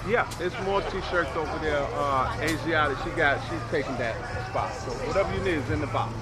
Yeah, it's more t-shirts over there. Asiatic, she's taking that spot. So whatever you need is in the box.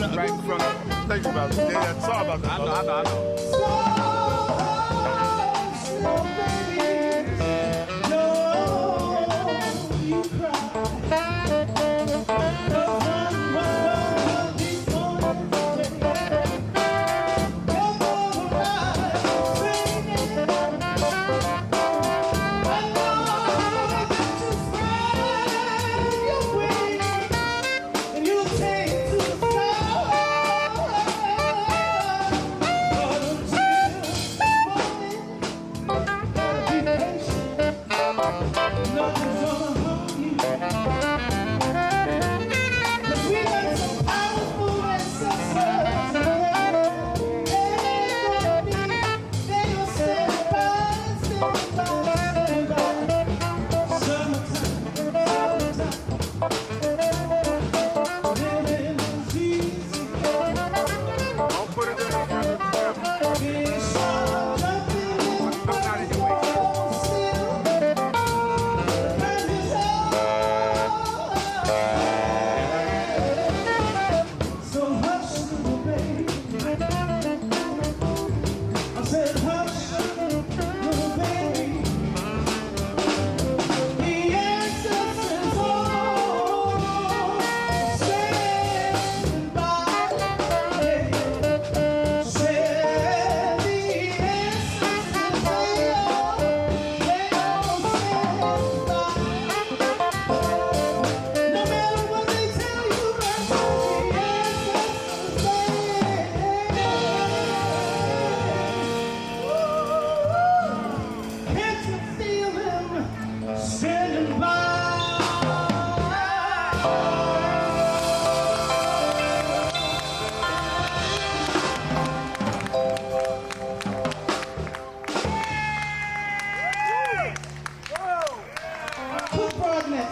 right in front of them. Thank you, brother. Yeah, sorry about that. I know.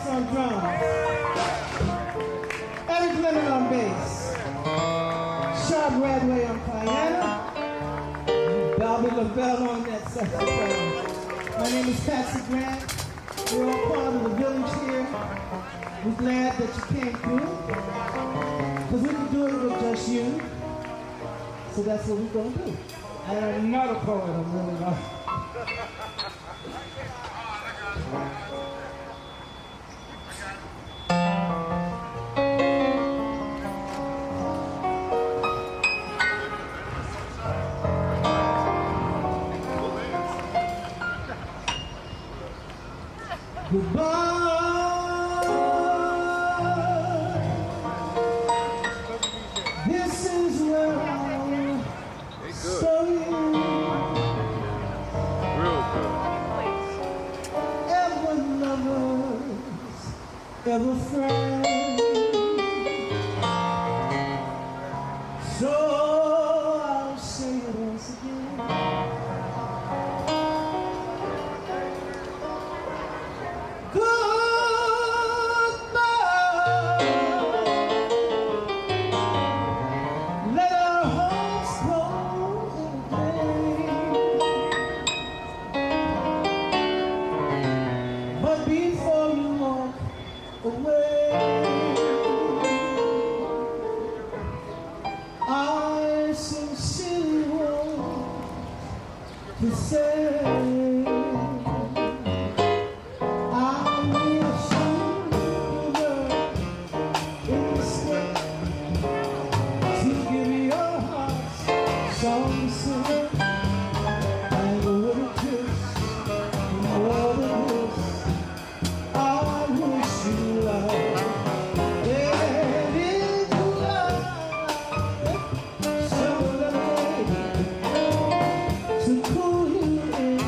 On drums, Eric Lemon on bass, Sharp Radway on piano, Bobby LaBelle on that saxophone. My name is Patsy Grant. We're all part of the village here. We're glad that you came through, because we can do it with just you. So that's what we're going to do. I'm not a poet, I'm really not. Goodbye. This is where I'll stay. Real good. Ever lovers, ever friends. So I'll say it once again. I sincerely want to say I wish you were in the sky to give your heart some sing and a little kiss and more than this. I wish you love. To cool you in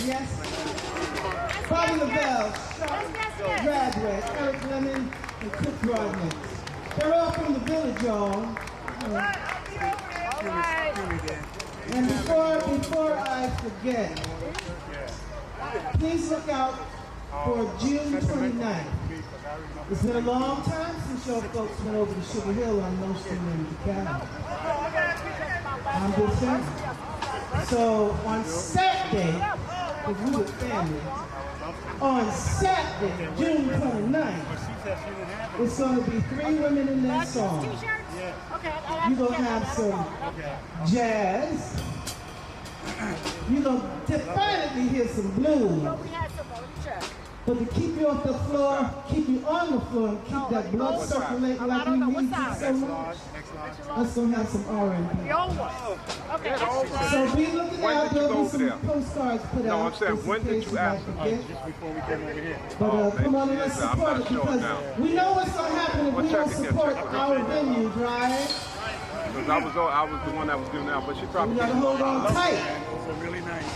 Yes. Bobby LaBelle, graduate, Eric Lemon, and Cook Rodman. They're all from the village, y'all. And before I forget, please look out for June 29th. It's been a long time since your folks went over to Sugar Hill on Nostrand and DeKalb. I'm just saying. So on Saturday, if we were family, on Saturday, June 29th, it's going to be 3 women in that song. You're going to have some jazz. You're going to definitely hear some blues. But to keep you off the floor, keep you on the floor, and keep that blood circulating like we need to so much, let's go have some R&B. So be looking out, there'll be some postcards put out. No, I'm saying, when did you ask them? Just before we came over here. But come on and let's support it, because we know what's going to happen if we don't support our venues, right? Because I was the one that was doing that, but she probably We got to hold on tight. Those are really nice.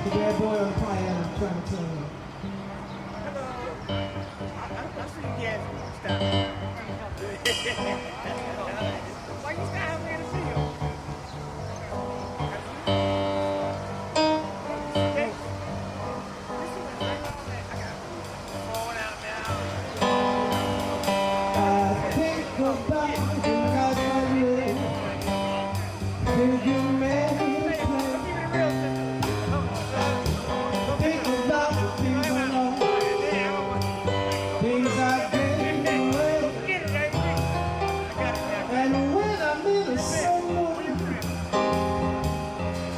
The bad boy on the piano trying to tell me. Why you stand here to see you? I think about it because I live. Think you made me play. Think about the things I lost, things I've given away. And when I'm in a summer,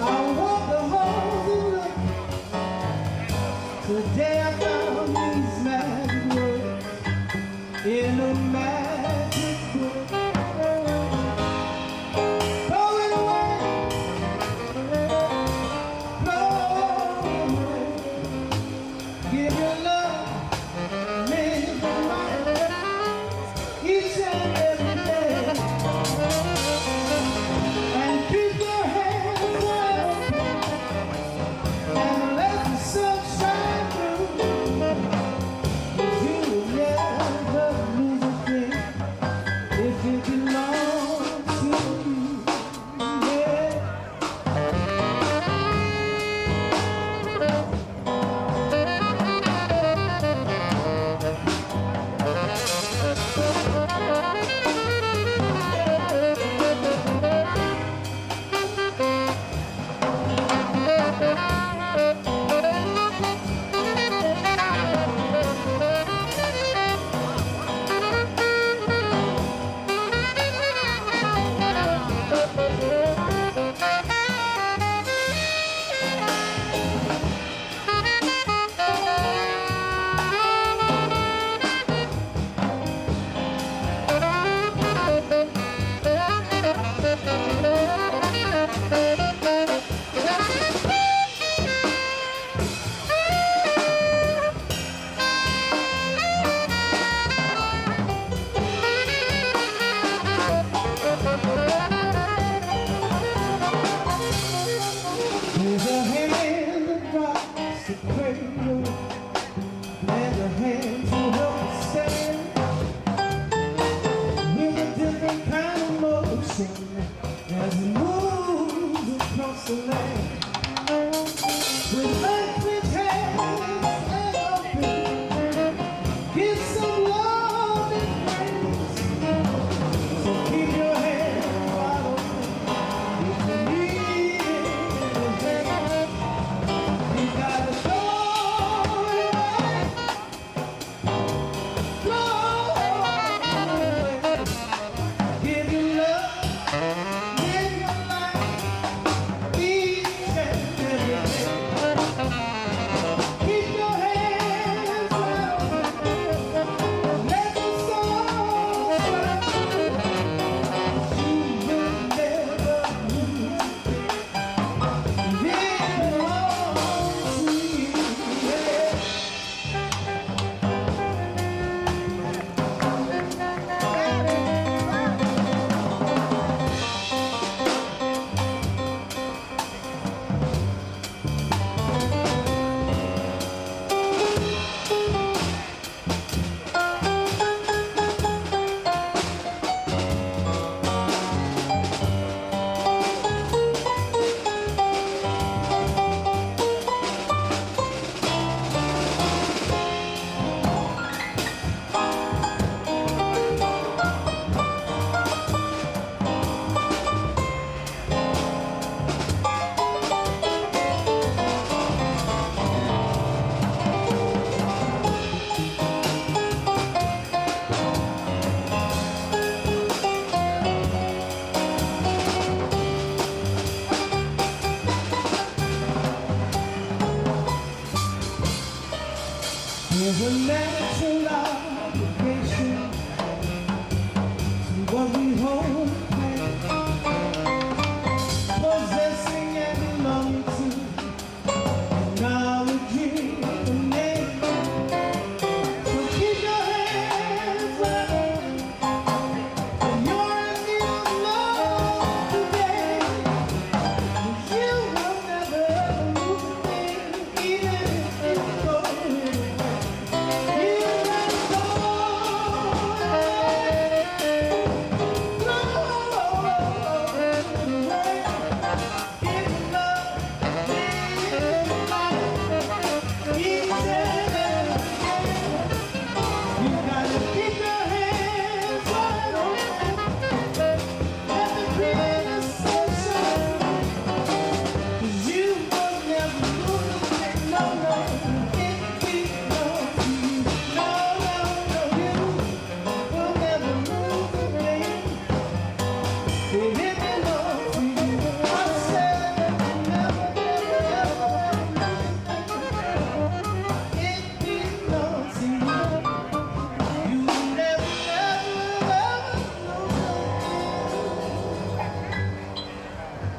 I walk the halls and look. Today I found these magic words in a magic book. Blowing away, blowing away. Give your love, live your life, each and every day. And keep your hands up, and let the sun shine through. You will never lose a thing.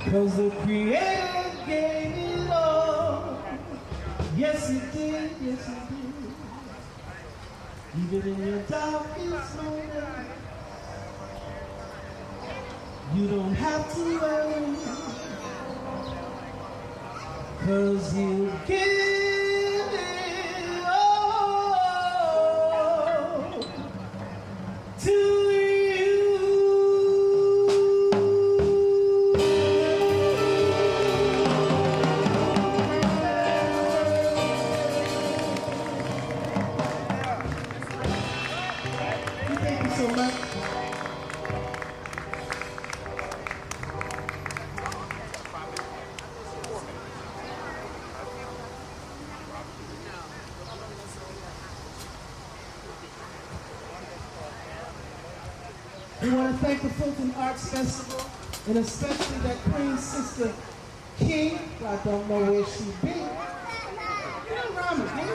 'Cause the Creator gave it all. Yes, He did, yes, He did. Even in your darkest moment, you don't have to worry. 'Cause He'll give it all to you. Thank you so much. We want to thank the Fulton Arts Festival, and especially that Queen Sister King. I don't know where she be. You know Rama, King.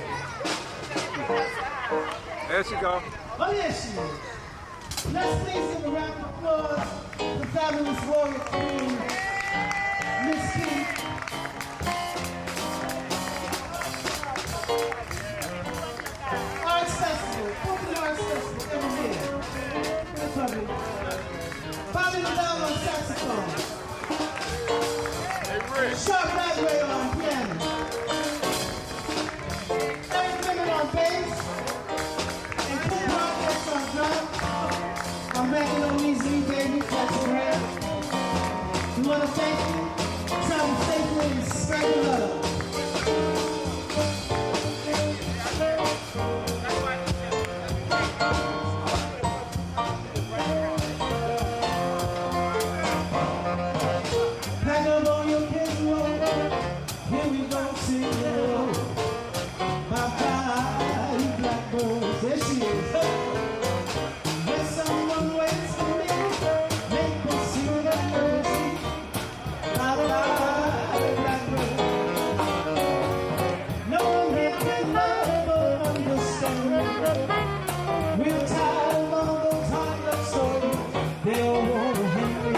There she go. Oh, yes, she is. Let's please give a round of applause to the fabulous warrior queen, Miss King. Arts Festival, Fulton Arts Festival, every year. That's lovely. Bobby Liddell on saxophone. Sharp Bagway on piano. Eric Lemon on bass. And Cool Broadcast on drums. I'm making on easy, baby. That's right. We want to thank you. Travel safely and spread the love. Pack up all your kids, roll. Here we go, sing it roll. Bye-bye, you blackbirds. There she is. When someone waits for me, make me see that mercy. Bye-bye, blackbird. No one here can love or understand. We're tired of all those heartless stories. They all want to hang me.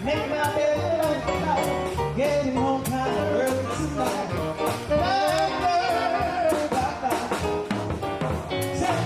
Make my bed like a night. Getting home kind of early tonight. Blackbird, bye-bye. Say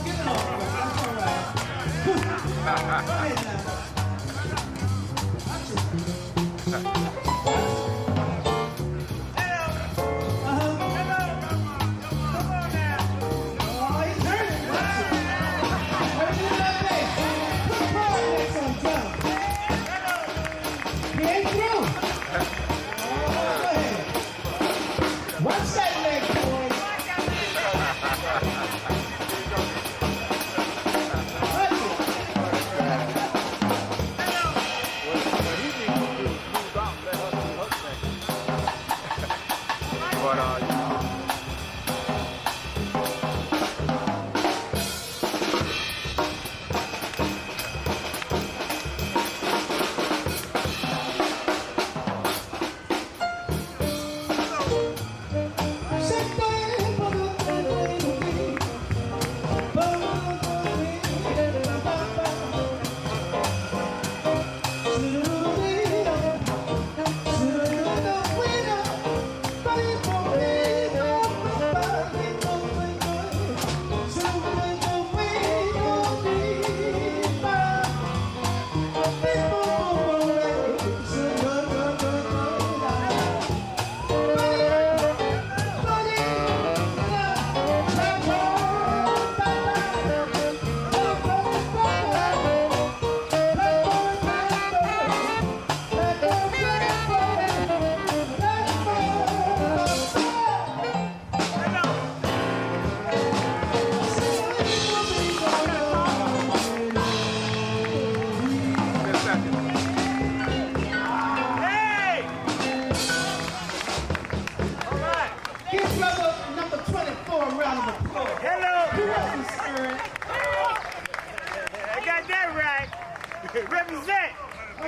get it off, bro. That's all right. Go ahead now. Oh, he's hurting. Watch it. Hurting that bass. Put progress on drum. He ain't through. Oh, go ahead. Watch that leg, boy. Watch it. What he needs to do is move out and let her do her thing. But Give brother number 24 a round of applause. Hello. Who else is stirring? I got that right. Represent.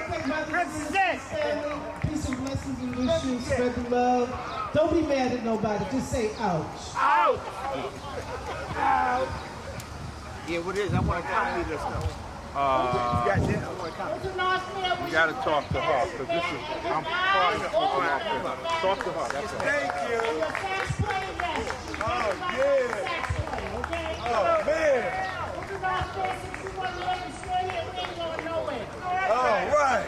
Okay, brothers and Represent. sisters, family, peace and blessings and wishes, spread the love. Don't be mad at nobody, just say ouch. Out. Yeah, what is? I want to copy this stuff. you got to talk to her because this is I'm part of the Talk to her. That's all. Thank you. Oh, yeah. Oh, man. All right.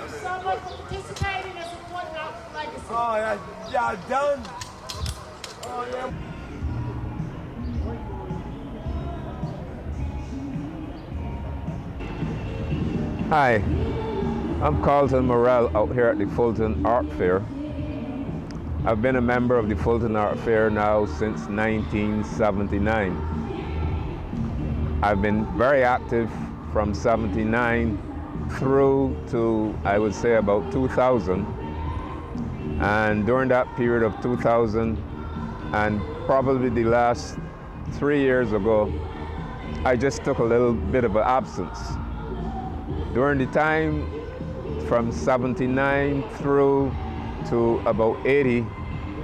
Oh, y'all done? Oh, yeah. Hi, I'm Carlton Morrell out here at the Fulton Art Fair. I've been a member of the Fulton Art Fair now since 1979. I've been very active from 79 through to, I would say, about 2000. And during that period of 2000 and probably the last 3 years ago, I just took a little bit of an absence. During the time from 79 through to about 80,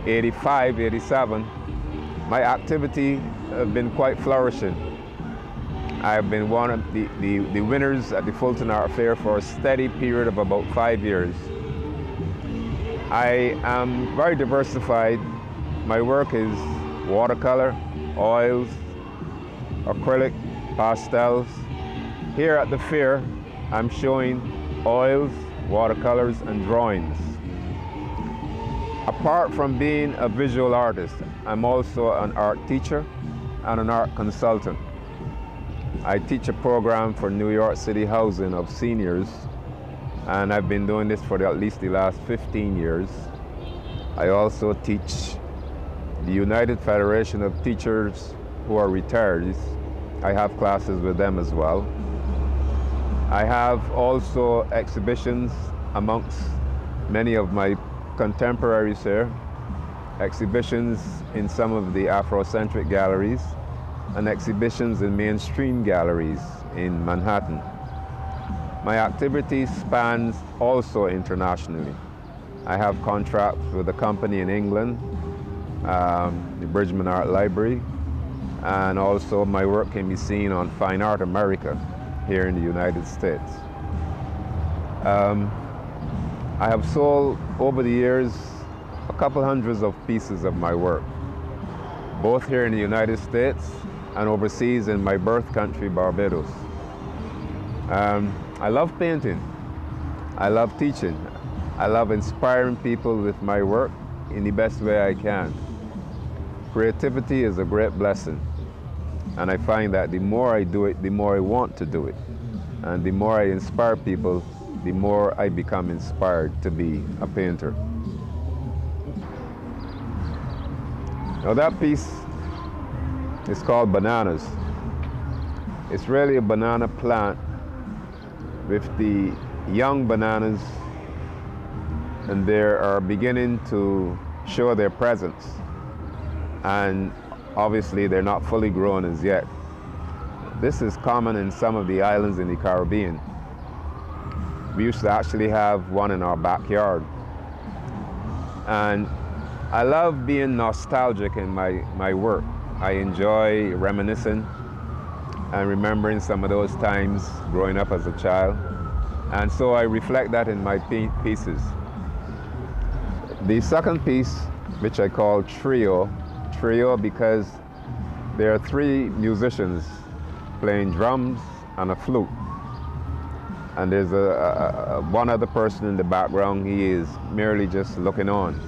85, 87, my activity have been quite flourishing. I've been one of the winners at the Fulton Art Fair for a steady period of about 5 years. I am very diversified. My work is watercolor, oils, acrylic, pastels. Here at the fair, I'm showing oils, watercolors, and drawings. Apart from being a visual artist, I'm also an art teacher and an art consultant. I teach a program for New York City housing of seniors, and I've been doing this for at least the last 15 years. I also teach the United Federation of Teachers who are retirees. I have classes with them as well. I have also exhibitions amongst many of my contemporaries here, exhibitions in some of the Afrocentric galleries, and exhibitions in mainstream galleries in Manhattan. My activity spans also internationally. I have contracts with a company in England, the Bridgman Art Library, and also my work can be seen on Fine Art America here in the United States. I have sold over the years a couple hundreds of pieces of my work, both here in the United States and overseas in my birth country, Barbados. I love painting. I love teaching. I love inspiring people with my work in the best way I can. Creativity is a great blessing. And I find that the more I do it, the more I want to do it. And the more I inspire people, the more I become inspired to be a painter. Now that piece is called Bananas. It's really a banana plant with the young bananas, and they are beginning to show their presence. And obviously they're not fully grown as yet. This is common in some of the islands in the Caribbean. We used to actually have one in our backyard. And I love being nostalgic in my work. I enjoy reminiscing and remembering some of those times growing up as a child. And so I reflect that in my pieces. The second piece, which I call Trio because there are three musicians playing drums and a flute. And there's one other person in the background. He is merely just looking on.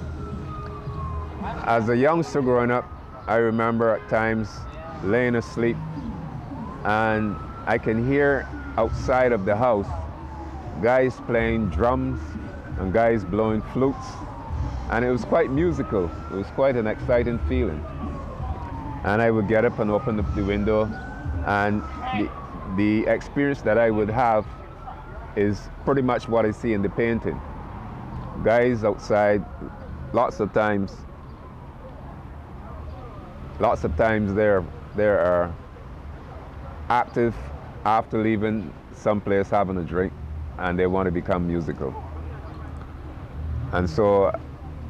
As a youngster growing up, I remember at times laying asleep and I can hear outside of the house guys playing drums and guys blowing flutes. And it was quite musical. It was quite an exciting feeling. And I would get up and open up the window, and the experience that I would have is pretty much what I see in the painting. Guys outside, lots of times they are active after leaving someplace having a drink, and they want to become musical. And so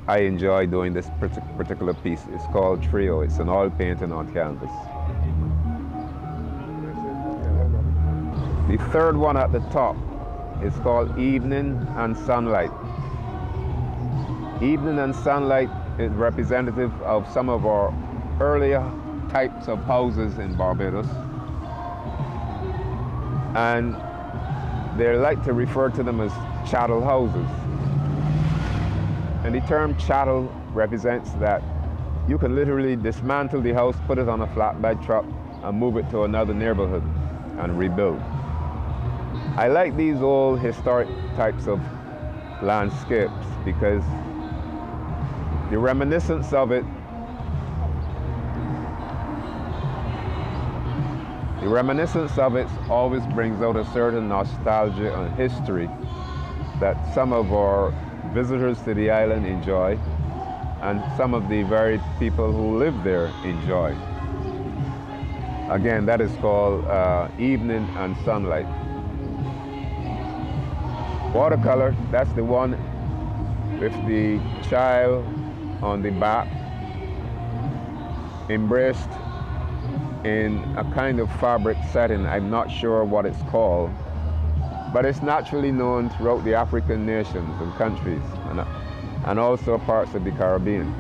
I enjoy doing this particular piece. It's called Trio. It's an oil painting on canvas. The third one at the top is called Evening and Sunlight. Evening and Sunlight is representative of some of our earlier types of houses in Barbados. And they like to refer to them as chattel houses. And the term chattel represents that you can literally dismantle the house, put it on a flatbed truck, and move it to another neighborhood and rebuild. I like these old historic types of landscapes because the reminiscence of it, always brings out a certain nostalgia and history that some of our visitors to the island enjoy, and some of the very people who live there enjoy. Again, that is called Evening and Sunlight. Watercolor, that's the one with the child on the back, embraced in a kind of fabric setting. I'm not sure what it's called, but it's naturally known throughout the African nations and countries, and also parts of the Caribbean.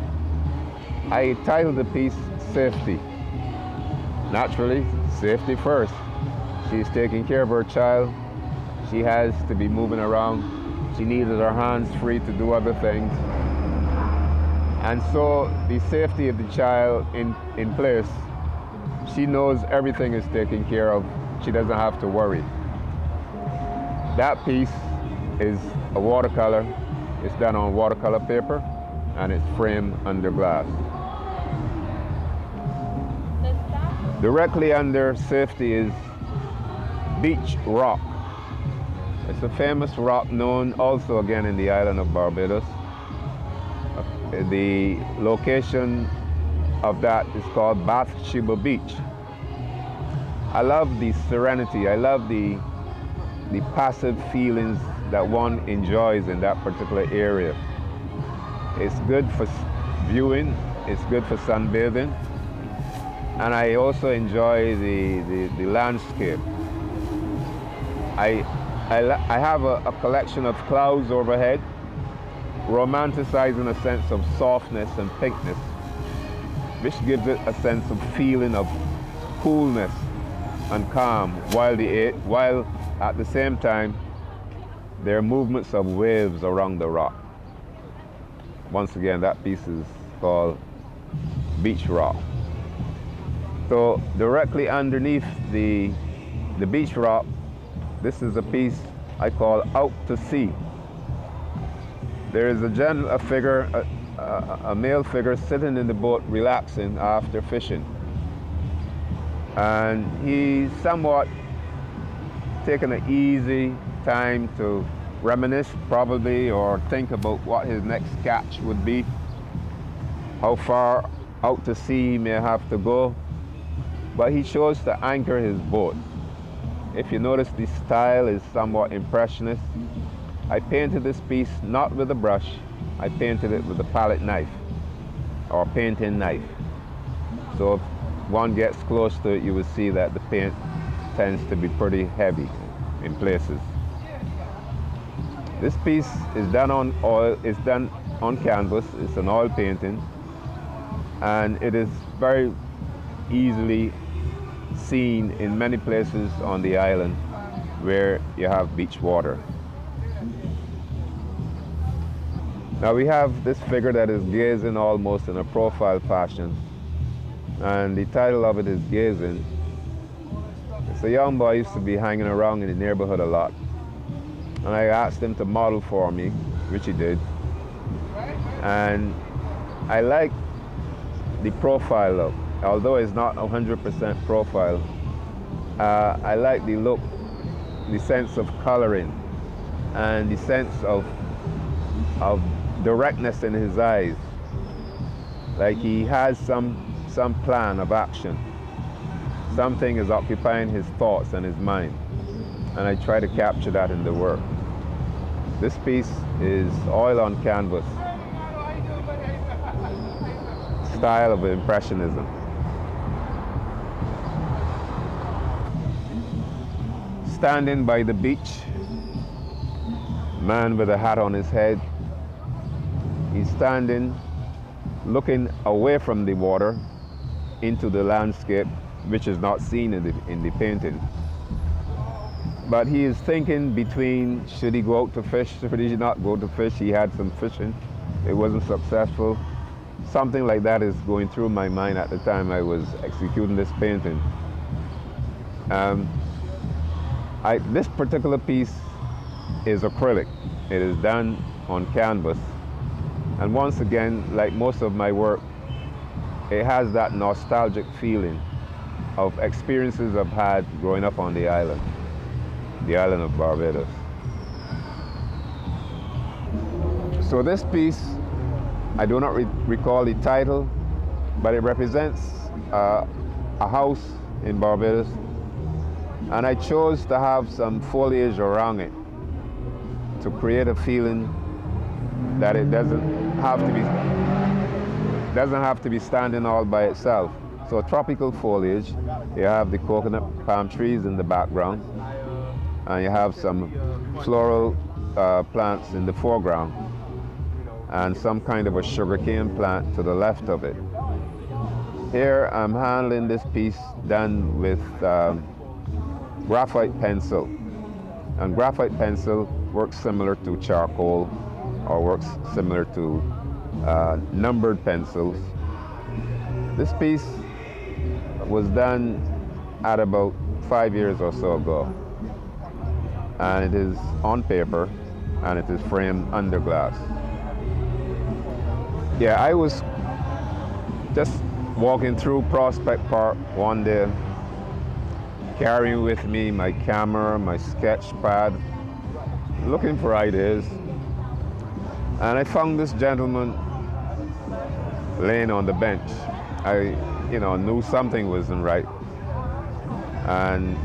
I titled the piece Safety. Naturally, safety first. She's taking care of her child. She has to be moving around. She needed her hands free to do other things. And so the safety of the child in place, she knows everything is taken care of. She doesn't have to worry. That piece is a watercolor. It's done on watercolor paper, and it's framed under glass. Directly under Safety is Beach Rock. It's a famous rock known also again in the island of Barbados. The location of that is called Bathsheba Beach. I love the serenity. I love the passive feelings that one enjoys in that particular area. It's good for viewing. It's good for sunbathing. And I also enjoy the landscape. I have a collection of clouds overhead, romanticizing a sense of softness and pinkness, which gives it a sense of feeling of coolness and calm, while at the same time there are movements of waves around the rock. Once again, that piece is called Beach Rock. So directly underneath the beach rock, this is a piece I call Out to Sea. There is a male figure sitting in the boat relaxing after fishing. And he's somewhat taking an easy time to reminisce probably, or think about what his next catch would be, how far out to sea he may have to go. But he chose to anchor his boat. If you notice, the style is somewhat impressionist. I painted this piece not with a brush, I painted it with a palette knife or painting knife. So if one gets close to it, you will see that the paint tends to be pretty heavy in places. This piece is done on oil, it's done on canvas, it's an oil painting, and it is very easily seen in many places on the island where you have beach water. Now we have this figure that is gazing almost in a profile fashion, and the title of it is Gazing. It's a young boy used to be hanging around in the neighborhood a lot, and I asked him to model for me, which he did, and I like the profile look. Although it's not 100% profile, I like the look, the sense of coloring, and the sense of directness in his eyes. Like he has some plan of action. Something is occupying his thoughts and his mind, and I try to capture that in the work. This piece is oil on canvas, style of impressionism. Standing by the beach, man with a hat on his head. He's standing, looking away from the water into the landscape, which is not seen in the painting. But he is thinking between, should he go out to fish, should he not go to fish? He had some fishing, it wasn't successful. Something like that is going through my mind at the time I was executing this painting. This particular piece is acrylic. It is done on canvas. And once again, like most of my work, it has that nostalgic feeling of experiences I've had growing up on the island of Barbados. So this piece, I do not recall the title, but it represents a house in Barbados. And I chose to have some foliage around it to create a feeling that it doesn't have to be standing all by itself. So tropical foliage, you have the coconut palm trees in the background, and you have some floral plants in the foreground, and some kind of a sugarcane plant to the left of it. Here I'm handling this piece done with graphite pencil, and graphite pencil works similar to charcoal, or works similar to numbered pencils. This piece was done at about 5 years or so ago, and it is on paper and it is framed under glass. Yeah, I was just walking through Prospect Park one day, carrying with me my camera, my sketch pad, looking for ideas, and I found this gentleman laying on the bench. I knew something wasn't right, and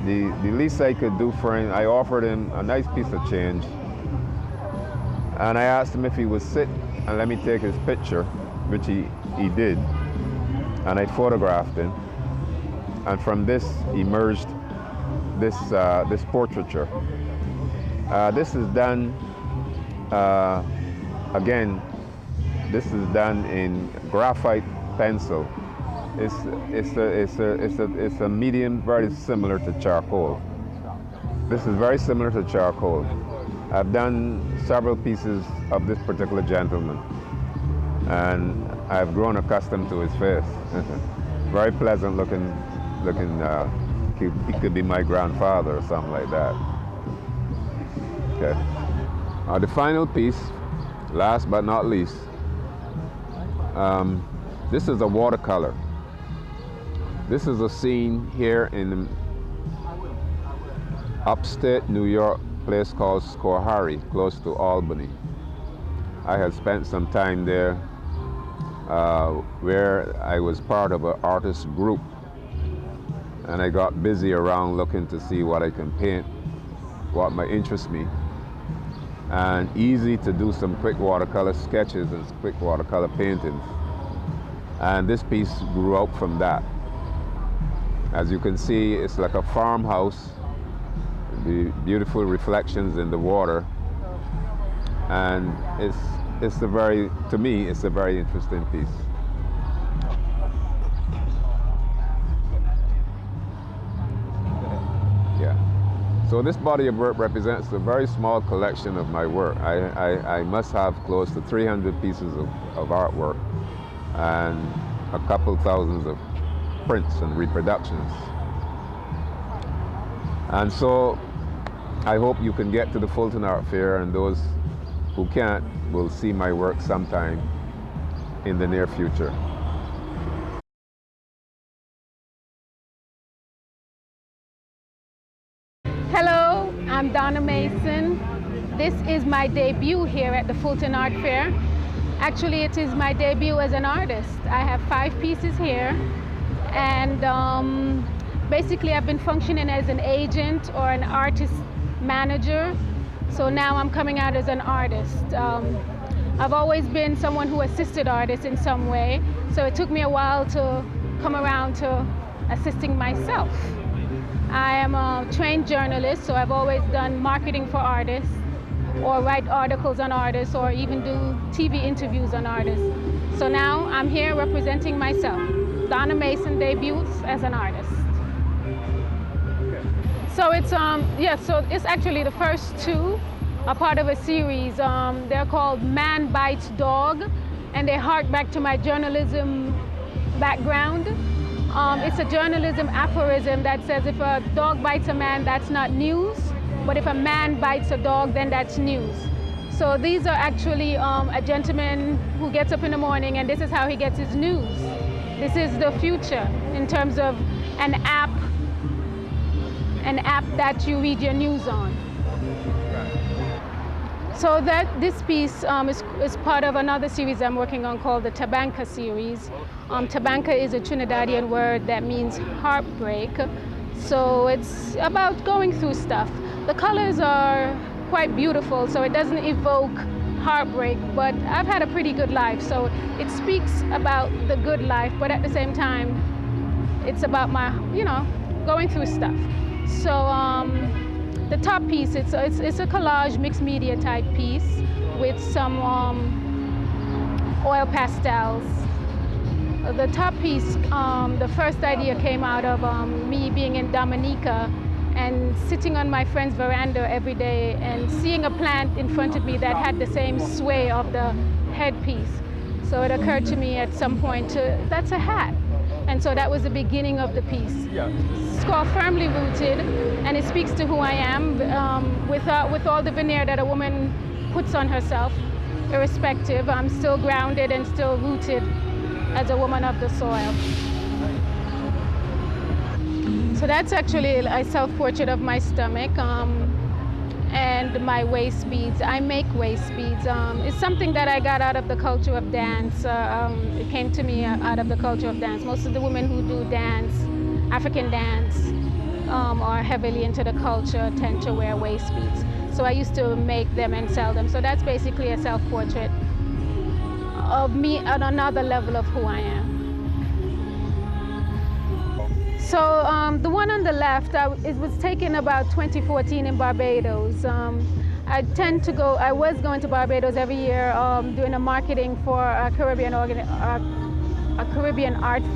the least I could do for him, I offered him a nice piece of change, and I asked him if he would sit and let me take his picture, which he did, and I photographed him. And from this emerged this portraiture. This is done Again, this is done in graphite pencil. It's a medium very similar to charcoal. This is very similar to charcoal. I've done several pieces of this particular gentleman, and I've grown accustomed to his face. Very pleasant looking. He could be my grandfather or something like that. Okay. The final piece, last but not least, this is a watercolor. This is a scene here in upstate New York, place called Schoharie, close to Albany. I had spent some time there where I was part of an artist group, and I got busy around looking to see what I can paint, what might interest me, and easy to do some quick watercolor sketches and quick watercolor paintings. And this piece grew out from that. As you can see, it's like a farmhouse, the beautiful reflections in the water, and to me, it's a very interesting piece. Yeah. So this body of work represents a very small collection of my work. I must have close to 300 pieces of artwork and a couple thousands of prints and reproductions. And so I hope you can get to the Fulton Art Fair, and those who can't will see my work sometime in the near future. Hello, I'm Donna Mason. This is my debut here at the Fulton Art Fair. Actually, it is my debut as an artist. I have 5 pieces here, and basically I've been functioning as an agent or an artist manager. So now I'm coming out as an artist. I've always been someone who assisted artists in some way, so it took me a while to come around to assisting myself. I am a trained journalist, so I've always done marketing for artists, or write articles on artists, or even do TV interviews on artists. So now I'm here representing myself. Donna Mason debuts as an artist. So it's so it's actually the first 2 are part of a series. They're called Man Bites Dog, and they hark back to my journalism background. It's a journalism aphorism that says if a dog bites a man, that's not news, but if a man bites a dog, then that's news. So these are actually a gentleman who gets up in the morning, and this is how he gets his news. This is the future in terms of an app that you read your news on. So this piece is part of another series I'm working on called the Tabanka series. Tabanka is a Trinidadian word that means heartbreak. So it's about going through stuff. The colors are quite beautiful, so it doesn't evoke heartbreak, but I've had a pretty good life. So it speaks about the good life, but at the same time, it's about my, going through stuff. So the top piece, it's a collage mixed media type piece with some oil pastels. The top piece, the first idea came out of me being in Dominica and sitting on my friend's veranda every day and seeing a plant in front of me that had the same sway of the headpiece. So it occurred to me at some point, that's a hat. And so that was the beginning of the piece. It's called Firmly Rooted, and it speaks to who I am with all the veneer that a woman puts on herself, irrespective. I'm still grounded and still rooted as a woman of the soil. So that's actually a self-portrait of my stomach and my waist beads. I make waist beads. It's something that I got out of the culture of dance. It came to me out of the culture of dance. Most of the women who do dance, African dance, are heavily into the culture, tend to wear waist beads. So I used to make them and sell them. So that's basically a self-portrait of me at another level of who I am. So the one on the left, it was taken about 2014 in Barbados. I tend to go, I was going to Barbados every year doing a marketing for a Caribbean art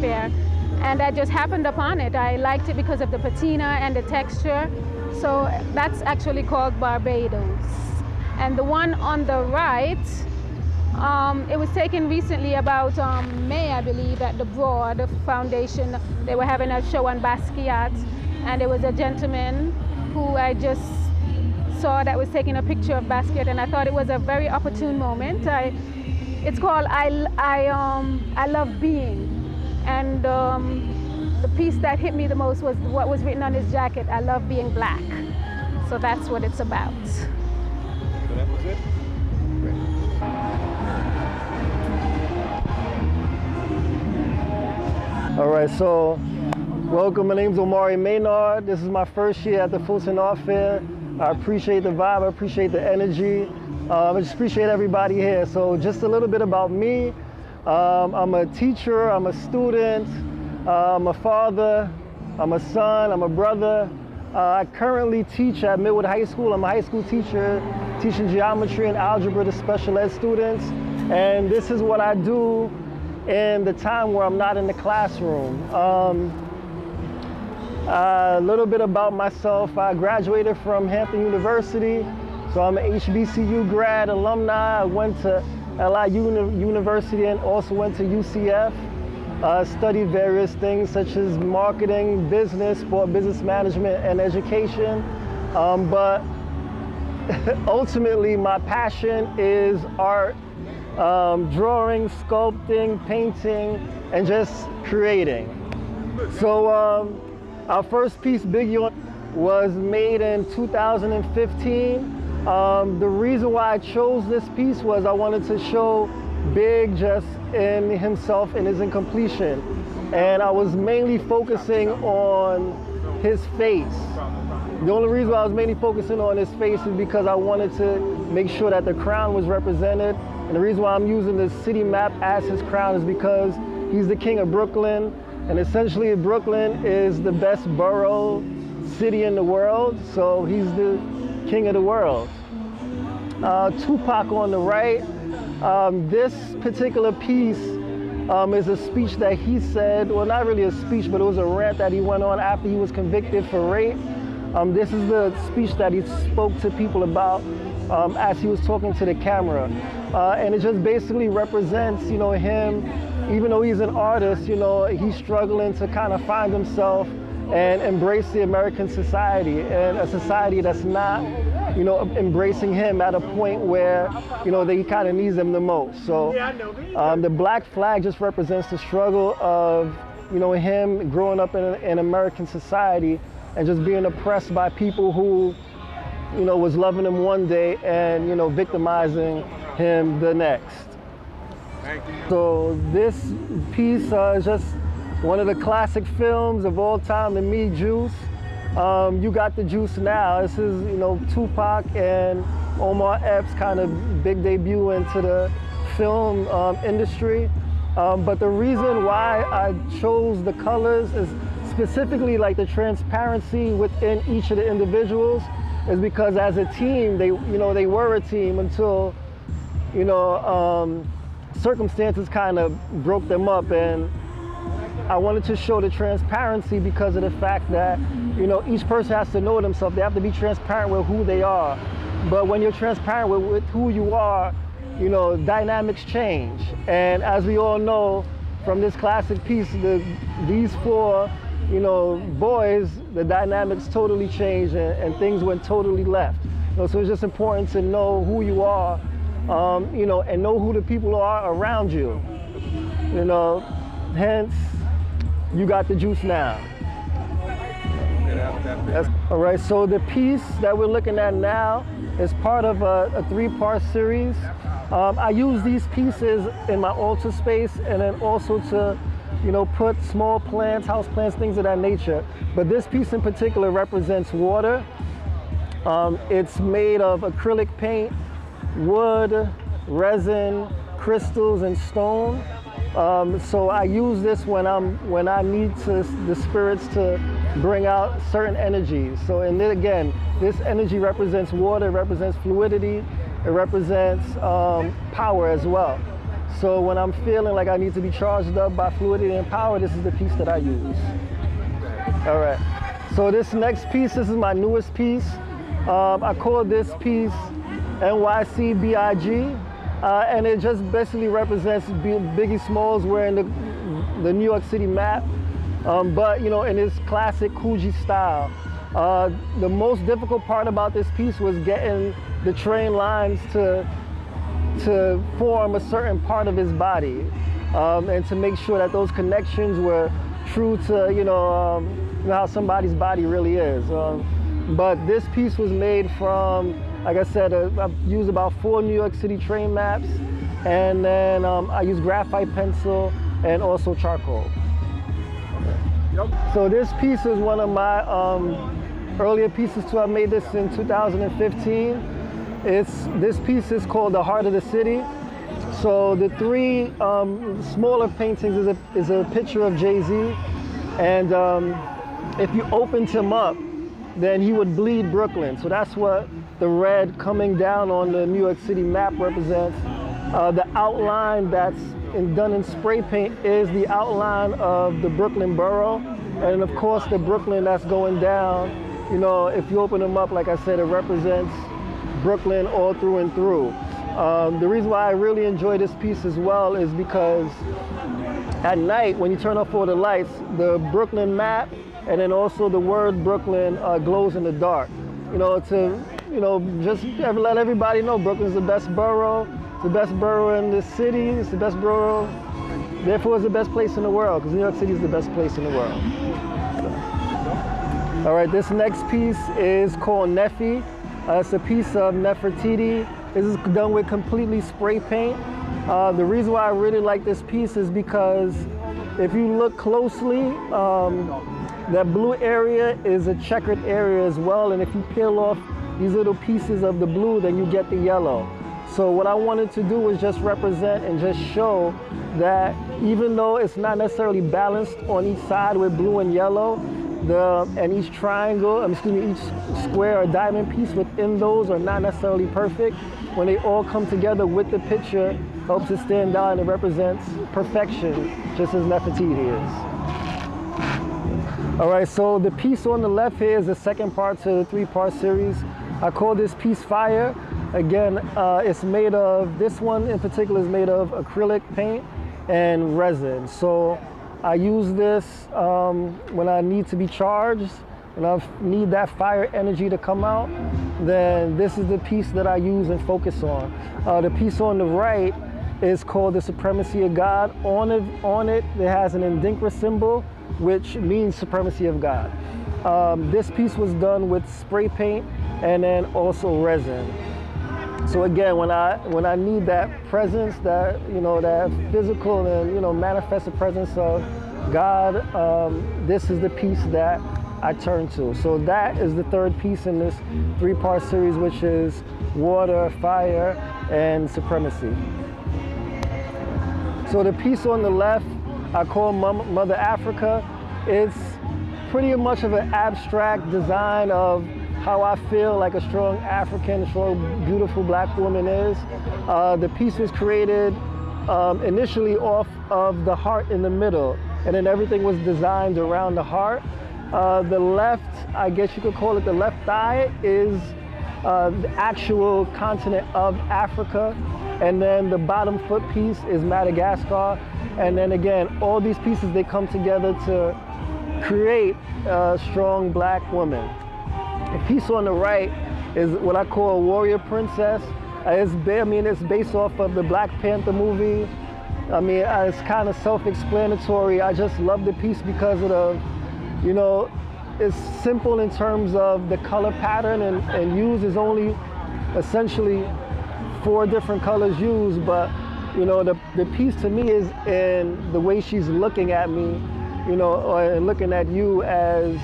fair. And I just happened upon it. I liked it because of the patina and the texture. So that's actually called Barbados. And the one on the right, it was taken recently about May, I believe, at the Broad Foundation. They were having a show on Basquiat, and there was a gentleman who I just saw that was taking a picture of Basquiat, and I thought it was a very opportune moment. It's called I Love Being. And the piece that hit me the most was what was written on his jacket, I love being black. So that's what it's about. So that was it? All right, so welcome. My name's Omari Maynard. This is my first year at the Fulton Art Fair. I appreciate the vibe, I appreciate the energy. I just appreciate everybody here. So just a little bit about me. I'm a teacher, I'm a student, I'm a father, I'm a son, I'm a brother. I currently teach at Millwood High School. I'm a high school teacher, teaching geometry and algebra to special ed students. And this is what I do in the time where I'm not in the classroom. A little bit about myself. I graduated from Hampton University, so I'm an HBCU grad alumni. I went to LIU University and also went to UCF. Studied various things such as marketing, business, sport business management, and education. But ultimately, my passion is art. Drawing, sculpting, painting, and just creating. So our first piece, Big Yawn, was made in 2015. The reason why I chose this piece was I wanted to show Big just in himself and his incompletion. And I was mainly focusing on his face. The only reason why I was mainly focusing on his face is because I wanted to make sure that the crown was represented. And the reason why I'm using the city map as his crown is because he's the king of Brooklyn. And essentially Brooklyn is the best borough city in the world. So he's the king of the world. Tupac on the right. This particular piece is a speech that he said, well, not really a speech, but it was a rant that he went on after he was convicted for rape. This is the speech that he spoke to people about as he was talking to the camera. And it just basically represents, you know, him, even though he's an artist, you know, he's struggling to kind of find himself and embrace the American society, and a society that's not, you know, embracing him at a point where, you know, that he kind of needs them the most. So the black flag just represents the struggle of, you know, him growing up in American society and just being oppressed by people who, you know, was loving him one day and, you know, victimizing him the next. Thank you. So this piece is just one of the classic films of all time, The Me Juice. You Got the Juice Now. This is, you know, Tupac and Omar Epps' kind of big debut into the film industry. But the reason why I chose the colors is specifically like the transparency within each of the individuals is because as a team, they were a team until, you know, circumstances kind of broke them up. And I wanted to show the transparency because of the fact that, you know, each person has to know themselves. They have to be transparent with who they are. But when you're transparent with who you are, you know, dynamics change. And as we all know from this classic piece, these four, you know, boys, the dynamics totally changed and things went totally left. You know, so it's just important to know who you are, you know, and know who the people are around you. You know, hence, You Got the Juice Now. All right, so the piece that we're looking at now is part of a three-part series. I use these pieces in my altar space and then also to, you know, put small plants, house plants, things of that nature. But this piece in particular represents water. It's made of acrylic paint, wood, resin, crystals, and stone. So I use this when I need the spirits to bring out certain energies. So, and then again, this energy represents water, it represents fluidity, it represents power as well. So when I'm feeling like I need to be charged up by fluidity and power, this is the piece that I use. All right. So this next piece, this is my newest piece. I call this piece NYCBIG, and it just basically represents Biggie Smalls wearing the New York City map, but you know, in his classic Coogee style. The most difficult part about this piece was getting the train lines to form a certain part of his body, and to make sure that those connections were true to you know how somebody's body really is. But this piece was made from, like I said, I've used about 4 New York City train maps, and then I use graphite pencil and also charcoal. So this piece is one of my earlier pieces too. I made this in 2015. This piece is called The Heart of the City. So the 3 smaller paintings is a picture of Jay-Z, and if you opened him up, then he would bleed Brooklyn. So that's what the red coming down on the New York City map represents. The outline that's done in spray paint is the outline of the Brooklyn borough. And of course the Brooklyn that's going down, you know, if you open them up, like I said, it represents Brooklyn all through and through. The reason why I really enjoy this piece as well is because at night, when you turn off all the lights, the Brooklyn map and then also the word Brooklyn glows in the dark. You know, to just let everybody know Brooklyn's the best borough. It's the best borough in the city. It's the best borough. Therefore, it's the best place in the world, because New York City is the best place in the world. All right, this next piece is called Nefi. It's a piece of Nefertiti. This is done with completely spray paint. The reason why I really like this piece is because if you look closely, that blue area is a checkered area as well, and if you peel off these little pieces of the blue, then you get the yellow. So what I wanted to do was just represent and just show that even though it's not necessarily balanced on each side with blue and yellow, and each triangle, each square or diamond piece within those are not necessarily perfect. When they all come together with the picture, helps it stand out, and it represents perfection, just as Nefertiti is. All right, so the piece on the left here is the second part to the 3-part series. I call this piece Fire. Again, it's made of, this one in particular is made of acrylic paint and resin. So I use this when I need to be charged, when I need that fire energy to come out, then this is the piece that I use and focus on. The piece on the right is called The Supremacy of God. On it has an Indinkra symbol, which means supremacy of God. This piece was done with spray paint and then also resin. So again, when I need that presence, that that physical and manifested presence of God, this is the piece that I turn to. So that is the third piece in this 3-part series, which is water, fire, and supremacy. So the piece on the left, I call Mother Africa. It's pretty much of an abstract design of how I feel like a strong African, strong, beautiful black woman is. The piece was created initially off of the heart in the middle, and then everything was designed around the heart. The left, I guess you could call it the left thigh, is the actual continent of Africa, and then the bottom foot piece is Madagascar. And then again, all these pieces, they come together to create a strong black woman. The piece on the right is what I call a warrior princess. It's based off of the Black Panther movie. It's kind of self-explanatory. I just love the piece because of the, it's simple in terms of the color pattern, and used is only essentially 4 different colors used, but the piece to me is in the way she's looking at me, and looking at you as,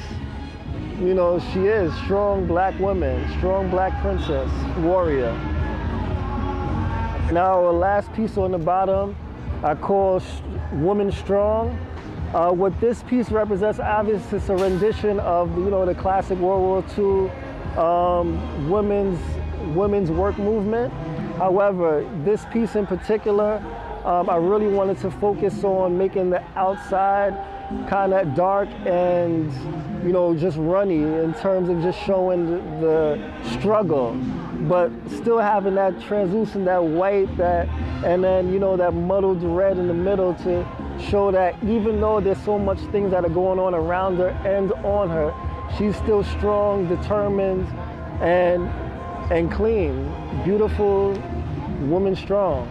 she is strong black woman, strong black princess, warrior. Now our last piece on the bottom, I call Woman Strong. What this piece represents, obviously, is a rendition of, you know, the classic World War II women's work movement. However, this piece in particular, I really wanted to focus on making the outside kind of dark and, you know, just runny in terms of just showing the struggle, but still having that translucent, that white, and then, you know, that muddled red in the middle to show that even though there's so much things that are going on around her and on her, she's still strong, determined, and clean. Beautiful, woman strong.